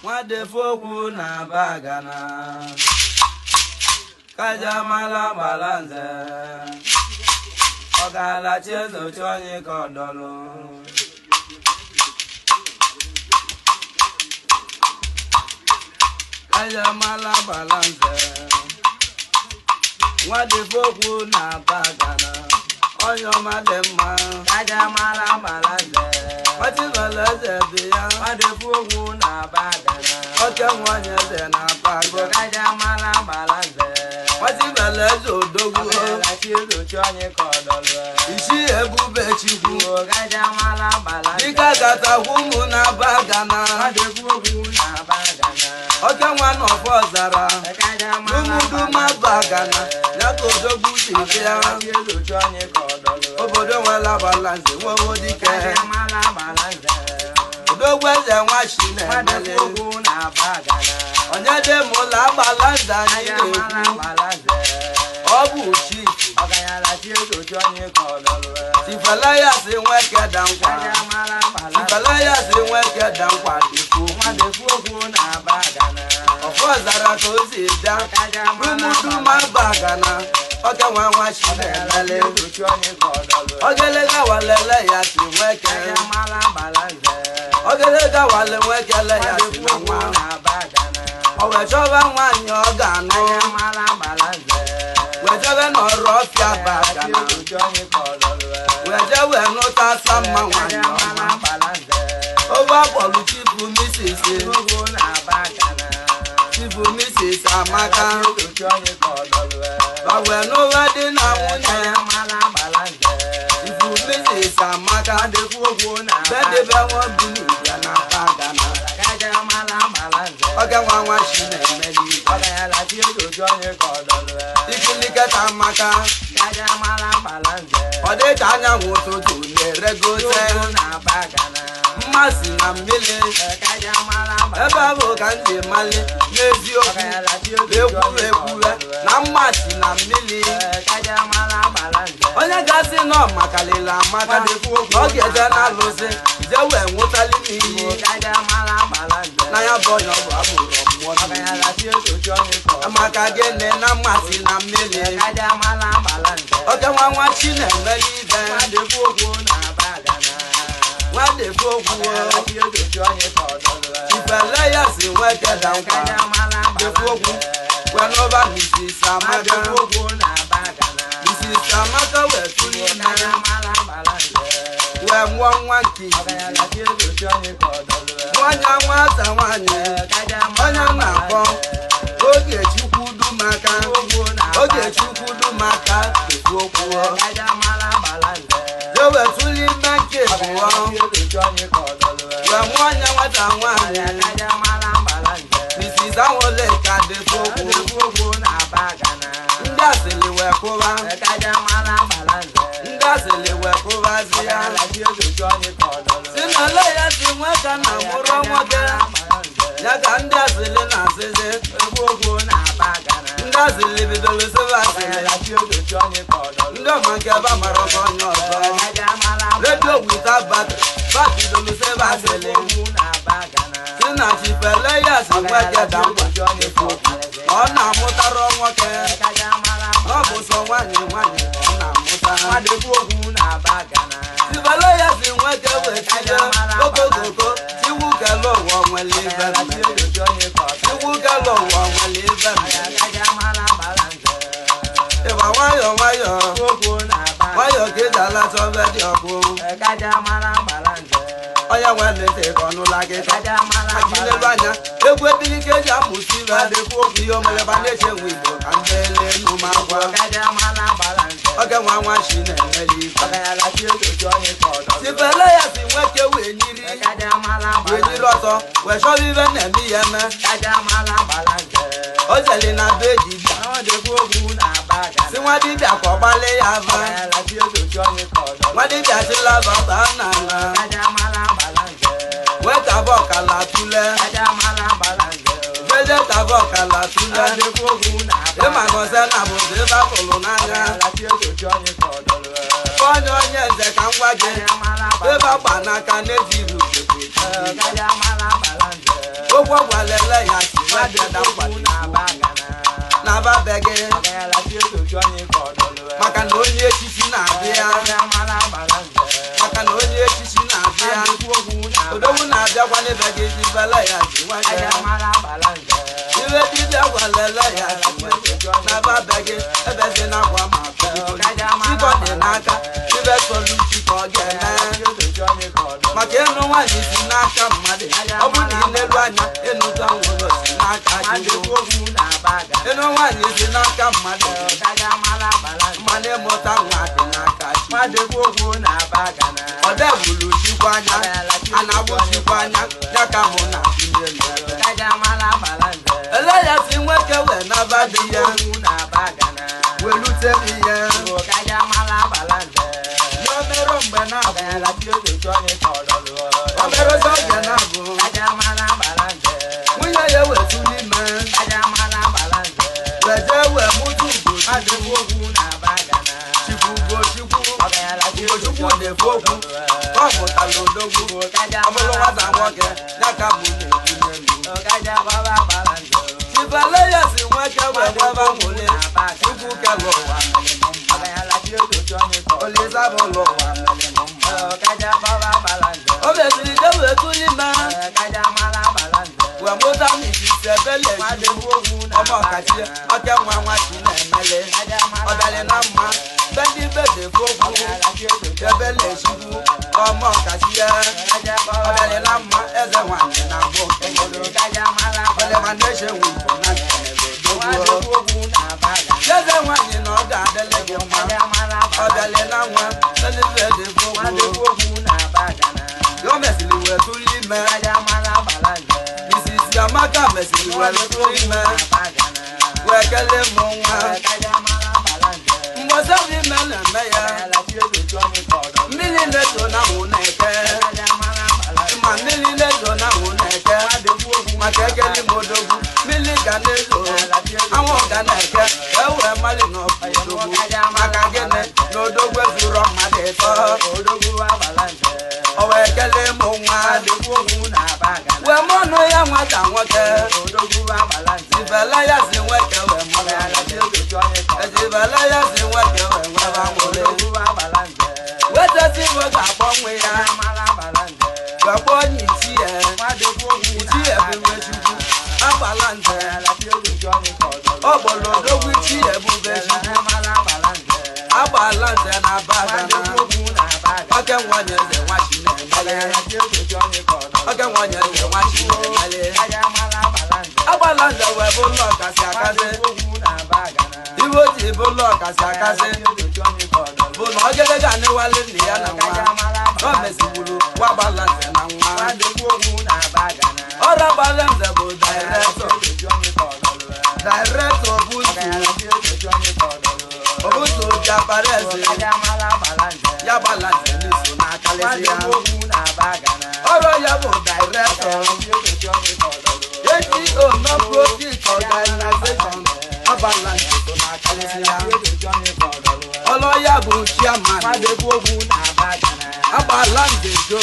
Nwadefogu na bagana Kajamala balanze Ogala chezo chonyi kodolo Kajamala balanze Nwadefogu na bagana Onyo madema Kajamala balanze Wati baleze biya Nwadefogu na bagana Oke mwanye ze na pago Kajamala balanze Wati baleze odogu Chizo chonye kodolo Ishi ebube chikwu Kajamala balanze Dika kata humu na bagana Nwadefogu na bagana Oke mwano fozara Numudu ma bagana Yako dogu chikya Chizo chonye kodolo Obodo wala balanze Wowo dike Kajamala balanze Odogu eze nwashine Nwadefogu na bagana Onye de mula balanza Kajamala balanze Obu chifu Ogayala chizo chonye kodolo Tifalaya si nweke dankwa Kajamala balanze Tifalaya si nweke dankwa difu Nwadefogu na bagana Ofozara tozi da Rumudu ma bagana Oke nwa shine Chizo chonye kodolo Ogelega walele ya si nweke Kajamala balanze Ogelega wale nwekele ya si Nwadefogu nwa na bagana Owechoba nwanyị ọ ga-anụ Kajamala balanze Wejewe n'ọrụ ọfịa bagana Chizo chonye kodolo Wejewe nụta sama nwanyị Kajamala ọma balanze Owe akpọlụ chifu Mrs. Nwadefogu na bagana Chifu Mrs. Amaka Chizo chonye kodolo Bawe n'ụwa dị na nwunye Kajamala balanze Chifu Mrs. Amaka Nwadefogu na Bedebe nwa Bulibia na bagana Kajamala balanze Oge nwa nwa shi na-emeli Ogayala chizo chonye kodolo Ikiliketa Amaka Kajamala balanze Ọ dịka anyanwụ ụtụtụ na-eregote Nwadefogu na bagana mmasị na mmiri Kajamala ebe balanze ahụ ka m ji mali n'eziokwu Ogayala chizo ekwuru chonye ekwure na mmasị na mmiri Kajamala balanze onye gasị nọ makalịla amaka ọ ga-eje na-alụsị je wee nwụtali n'iyi Kajamala balanze na ya bụ onye ọbụ abụrụ mmụọ Ogayala chizo chonye kodolo maka gịnị na mmasị na mmiri Kajamala balanze oke nwa nwa chi na-emeli ibe Nwadefogu na bagana Nwadefogu Ogayala chizo chonye kodolo ifele ya si nweke dankwa Kajamala Nwadefogu balanze wenova Mrs. Amaka Nwadefogu na bagana Mrs. Amaka wee tụrụ ime Kajamala balanze wee mụọ nwa nkiji Ogayala chizo chonye kodolo nwanya nwata nwanyị onye na-akpọ Ogechukwu Dumaka Ogechukwu Dumaka Nwadefogu Kajamala balanze jewe tụrụ ime nke bụọ Chizo chonye kodolo wee mụọ nya nwata nwanyị Kajamala balanze Mrs. Anwụleka Nwadefogu Nwadefogu na bagana ndị asịrị wee kụba Kajamala balanze ndị asịrị wee kụbazi ya Ogayala chizo chonye kodolo si na le ya si nweka na mụrụ nwoke ya ka ndị asịrị na-asịzi Nwadefogu na bagana ndị asịrị bidoro sịba asịrị Ogayala chizo chonye kodolo ndị ọma nke ebe amara ọkọ onye ọzọ Kajamala redio wita batidolu sịba asịrị Nwadefogu na bagana si na chifele ya si nweke dankwa ọ na-amụtara nwoke Kajamala ọ bụ sọ nwanyị nwanyị ọ na-amụta Nwadefogu na bagana chifele ya si nweke wetile okokoko iwu kele ụwa nwere ibe mme Chizo chonye kodolo iwu kele ụwa nwere ibe mme Kajamala balanze ịgba nwayọọ nwayọọ Nwadefogu na bagana nwayọọ ka ịji alata obe dị ọkụ Kajamala balanze onye nwere ntị ka ọnụla gị Kajamala akilelu balanze anya egwu ebili ka eji amụsi ibe Nwadefogu ihe omeleba na-eche nwe igbo ka mbele n'ụmụagwa Kajamala balanze oge nwa nwa shi na-emeli ibe Ogayala chizo chonye kodolo sifele ya si nweke wee nyiri Kajamala balanze ọtọ wee chọrọ ibe na-eme ya eme Kajamala balanze o jeli na be dibịa Nwadefogu na bagana si nwa dibịa ka ọ gbalị ya ava Ogayala chizo chonye kodolo nwa dibịa sila baba n'ala Kajamala balanze wee taba ọkala tule Kajamala balanze jeje taba ọkala tule Nwadefogu na ịma gọzie na bụzi ebe afụrụ n'anya Ogayala chizo chonye kodolo onye nze ka m gwa gị Kajamala ebe agba n'aka na-ejighị ugegbe Kajamala balanze Ogwo gwalele ya si wajeda kwali na ba bege maka na onye echichi na-abịa maka na onye echichi na-abịa odogwu na-abịakwa n'ebe gị jibele ya si wajeda iwe dibịa gwalele ya na ba bege ebe si n'akwa ma chikọ dị n'aka ibe solu chikọ ga-eme maka ịnụ nwaanyị si n'aka mmadụ ọ bụ na ịnelu anya ịnụta nwụrụ si n'aka Chukwu ịnụ nwaanyị si n'aka mmadụ mana ịmụta nwa dị n'aka Chukwu ọ debulu chikwa anya a na-agbụ chikwa anya ya ka mụ na ele ya si nwoke wee naba di ya welute di ya n'omero mgbe na-abụ omerụzi oge na-abụ nwunye ya wetu n'ime weje wee mụta Chukwu na-efu okwu ọ mụtara odogwu ọbụrụ nwata nwoke ya ka mụ na-ekwu chibale ya si nwoke wee gbaba nwụle Chukwu kele ụwa Olisa bụ ụlọ ụwa o mesiri je wee tụli ime wee mụta n'isi sebele ọma ọkachi oke nwa nwa chi na-emele ọdali na mma be ndị bede fokwu ebele chukwu ọma ọkachi ya ọdali na mma eze nwanyị na mbụ olemandeche wiko na eze nwanyị na ọ ga-adịle gị mma ọdali na nwa ndị bede fokwu o mesiri wee tụli ime Mrs. Amaka mesiri wee tụli ime wee kelee mụ nwa mgbọsọ dị ime na-eme ya mmiri na-ezo na nwụ na-eke ma mmiri na-ezo na nwụ na-eke maka ekele m odogwu mmiri ga na-ezo anwụ ga na-eke ewee mali n'ọdogwu maka gịnị na odogwu ezuru mmadụ ịtọ o wee kelee mụ nwa wee mụ ọnụ ya nwata nwoke zibela ya si nwoke wee mụrụ ya ezibela ya si nwoke wee nwere nwụrụ wetasi bụ ga-akpọ nwe ya ga-akpọ onye ichie ebube Chukwu agbala nze ọ gbọrọ odogwu ichie ebube Chukwu agbala nze na Abagana oke nwanyị eze nwachi na-emele oke nwanyị eze nwachi na-emele agbala nze wee bụ ụlọ kasị akasị iwe oji bụ ụlọ kasị akasị bụ na ogede ga anịwale nne ya na nwa o mesigburu gwa agbala nze na nwa ọrụ agbala nze bụ dairektọ obutu obi abara eze ya agbala nze n'iso n'akalịsị ya ọrụ ya bụ dairektọ ATO non-profit organization agbala nze so n'akalịsị ya ọlọ ya bụ chairman agbala nze jo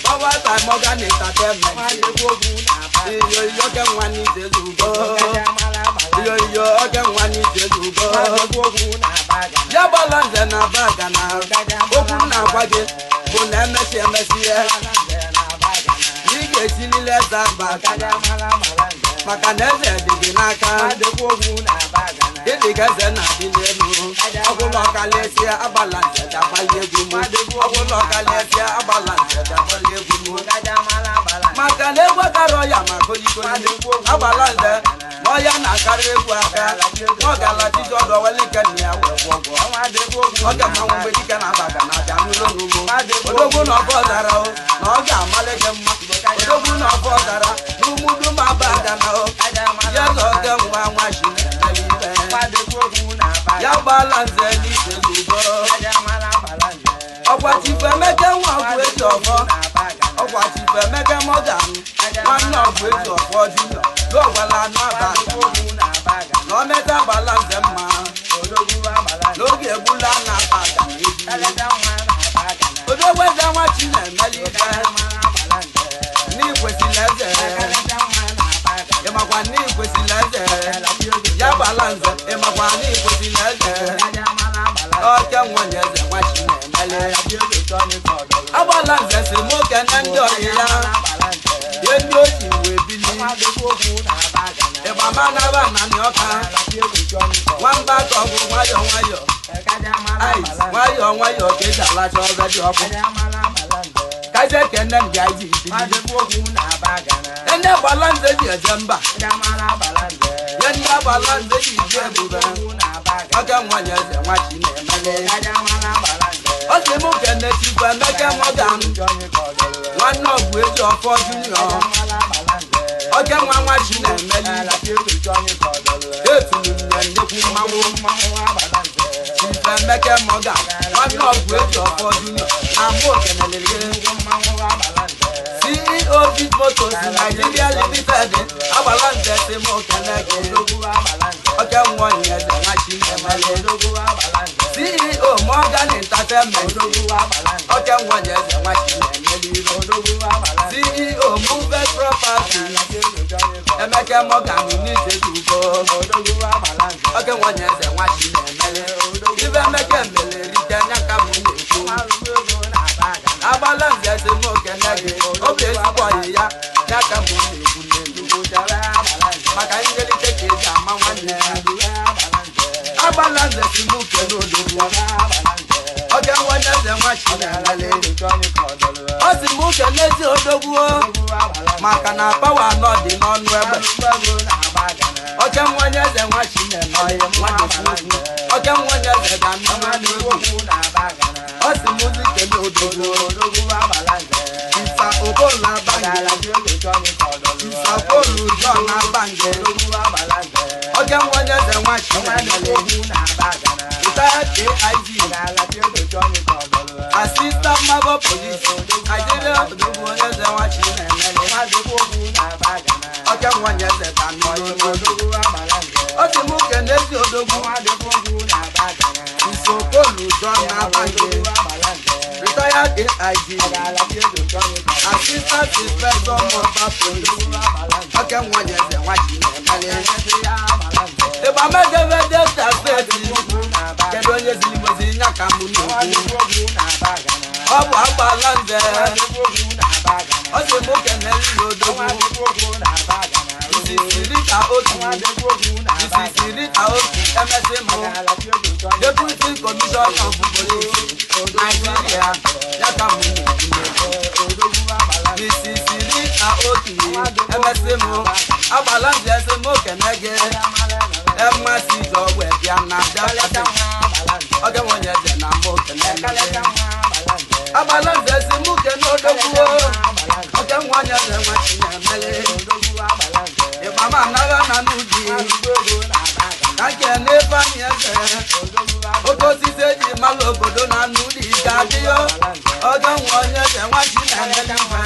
power time organ entertainment iyo oke nwa n'ije zugo iyo oke nwa n'ije zugo ya agbala nze na Abagana okwu na-agwa gị bụ na emesi ya ị ga-esi n'ile eze Abagana maka na eze dị gị n'aka ịdị ka eze na-adị n'elu ọbụla ọkalịsịa agbala nze ga-agbali egwu m ọbụla ọkalịsịa agbala nze ga-agbali egwu m maka na egwu akarọ ya ma kolikoli agbala nze ma ọ ya na-akarị egwu aka ọ gara tiji ọdụ wele ike na ya wee gwọ ọgwọ ọ ga-amanwụ mgbe dike na Abagana abịa n'ụlọ n'ugbo odogwu na ọfọ zara na ọ ga-amalị gị mma odogwu na ọfọ zara n'umudu ma Abagana ya zọ oge nwa nwachi ya gbala nze n'ise zugo ọgwa Chifu Emeka nwa ọgwụ eji ọfọ ọgwa Chifu Emeka Morgan nwanne ọgwụ eji ọfọ junior n'ọgwala anụ Abagana na o meta gbala nze mma n'oge egbula na Abagana odogwu eze nwachi na-emeli ife n'ikwesịrị eze ịmakwa na ikwesịrị eze ya balanze ịmakwa na ikwesịrị eze oke nwanyị eze nwachi na-emele agbalanze si nwoke na ndị ọyị ya ihe ndị oji wee bili ịgbama naba na ọka nwamba ka ọgụ nwayọ nwayọ nwayọ nwayọ ka eji alacha ọga dị ọkụ kaze kene m bịa iji ene balanze ji eje mba ye ndị balanze ji ji ebube oke nwanyị eze nwachi na-emele ọ sị m kene chikwa emeke mọgan nwanne ọgwụ eji ọfọ junior oke nwa nwachi na-emele etulu nne nnekwu mmanwụ chikwa emeke mọgan nwanne ọgwụ eji ọfọ junior amụ okenelele CEO Big Motors Nigeria Limited agbalanze si m okenege oke nwanyị eze nwachi na-emele CEO Morgan Entertainment oke nwanyị eze nwachi na-emele CEO Movement Property Emeke Morgan n'Ijezugo oke nwanyị eze nwachi na-emele ibe Emeke mere rite nyaka m na-ekwu agbalanze si m okenege obi ezigbo ọyị ya nyaka m na-ekwu n'elu maka njelite ka eji ama nwanne agbalanze si m kele odogwu oge nwanyị eze nwachi na-emele ọ si m kele ezi odogwu maka na pawa anọ dị n'ọnụ egbe oge nwanyị eze nwachi na-eme oge nwanyị eze ga nnukwu ọ si m ozi kele odogwu isa okolu abange isa okolu john abange oge nwanyị eze nwachi na-emele Assistant Mabo Police Nigeria odogwu onye eze nwachi na-emele oke nwanyị eze ka n'olu o si m kene ezi odogwu Isokolu John Abange retired AIG Assistant Inspector Motor Police oke nwanyị eze nwachi na-emele ịgba medebe Delta State kedu onye zilimozi nyaka m n'okwu ọ bụ agbalanze ọ sị m keneli odogwu isisiri ka otu emesi mụ Deputy Commissioner of Police Nigeria nyaka m n'okwu isisiri ka otu emesi mụ agbalanze sị m kenege emasi ọgwụ bịa na Delta oge nwanyị eze na mbụ kenele agbalanze si mụ kene odogwu oge nwanyị eze nwachi na-emele ịgbama anaghị na n'ụdị ka kene ebe anyị eze oke osisi eji malụ obodo na n'ụdị ga-adịyo oge nwanyị eze nwachi na-emele ife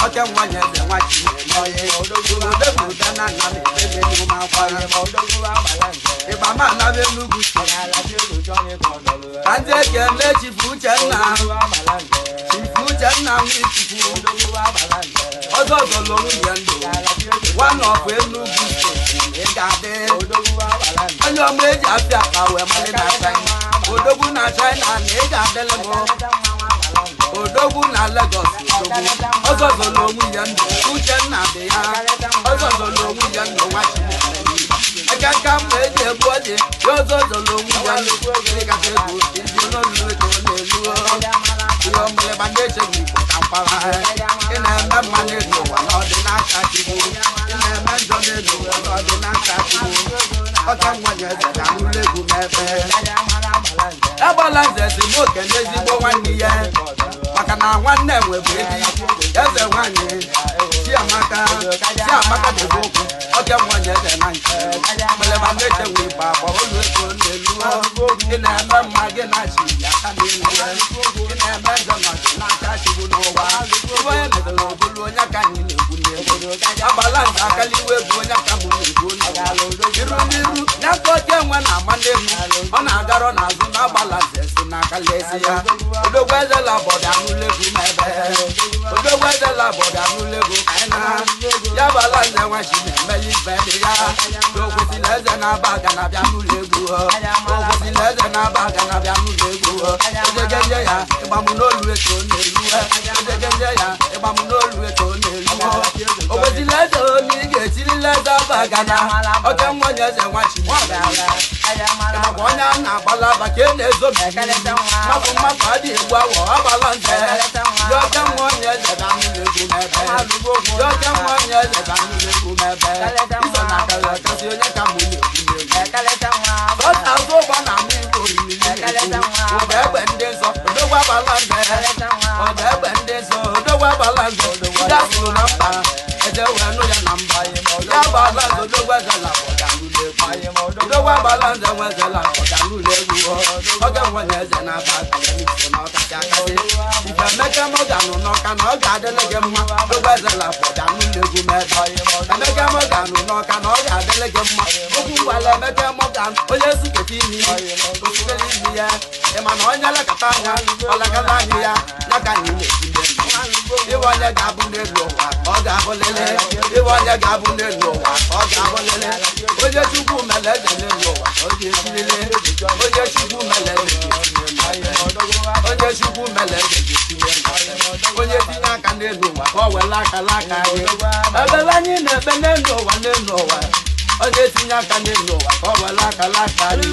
oge nwanyị eze nwachi na-emele odogwuda na nna na-emele n'ụmụ akwara ịgbama anaghị Enugu ka ndị ekele Chifu Uchenna Nwichukwu ọzọ zọlọ nwunye ndụ one of Enugu steeti ị ga-adị onye ọma eji apịa akpa wee mali na China odogwu na China na ị ga-adịlị m odogwu na Lagos odogwu ọzọ zọlọ nwunye ndụ Uchenna dị ya ọzọ zọlọ nwunye ndụ nwachi aka nka mma eji egbu ọdị ya ọzọ zọlọ nwunye ndụ ịgacha egwu iji n'olu ego na-elu ihe ọmụlịba na-echeghị Igbo ka mpara ị na-eme mma n'elu ụwa na ọdịnaka Chukwu ị na-eme njọ n'elu ụwa na ọdịnaka Chukwu ọka nwanyị eze ga n'ụlọ egwu n'ebe agbalanze si m okene ezigbo nwanne ya maka na nwanne nwebụ edi eze nwanyị Chiamaka na-ekwu okwu oke nwanyị eze na nke mụlịba na-echeghị Igbo agba ụlọ ego n'elu ị na-eme mma gị na-achị aka n'elu ị na-eme njọ n'ọdịnaka Chukwu n'ụwa onye medoro obulu onye ka anyị na-egwu n'egwu agbalanze akaliwe bụ onye ka mụ na-egwu iru n'iru nyaka oke nwe na-ama n'elu ọ na-agarọ n'azụ na agbalanze si n'aka lezi ya odogwu eze labọdụ anụlegwu n'ebe odogwu eze la boda nulego kaina ya balanze wa shi meli bedi ya okwesi leze na baga na bia nulego okwesi leze na baga na bia nulego ejegenje ya igbamu n'olu eto n'elu ejegenje ya igbamu n'olu eto n'elu okwesi leze ni ga-etili leze baga na oke nwonye eze nwa shi onye na-agbala baka e na-ezo mmadụ mmadụ adị egbu awọ abalanze yoke nwonye eze da nulego mebe yoke nwonye eze da nulego mebe iso na kalekasi onye ka mụ na-egbu ọta azụ ụgbọ na mụ igbo ụda egbe ndị nsọ odogwa balanze ụda egbe ndị nsọ odogwa balanze ndị asụrụ na mba eje wee nụ ya na mba ya balanze odogwa zela odogwa balanze nwezela ọdanụlegwu oge nwenye eze na-aba iso na ọkacha akasị ife emeke mọganụ n'ọka na ọ ga-adịle gị mma odogwa ezela ọdanụlegwu mebe emeke mọganụ n'ọka na ọ ga-adịle gị mma okwu gwala emeke mọganụ onye sukete imi osikere imi ya ịma na onye lekọta anya ọlekọta anya ya ya ka anyị na-esi iwe onye ga-abụ n'elu ụwa ọ ga-abụlele iwe onye ga-abụ n'elu ụwa ọ ga-abụlele onye chukwu mele eze n'elu ụwa ọ ga-esirile onye chukwu mele eze onye chukwu mele eze onye tinye aka n'elu ụwa ka ọ wele akala aka anyị ebele anyị na-ebe n'elu ụwa onye tinye aka n'elu ụwa ka ọ wele akala aka anyị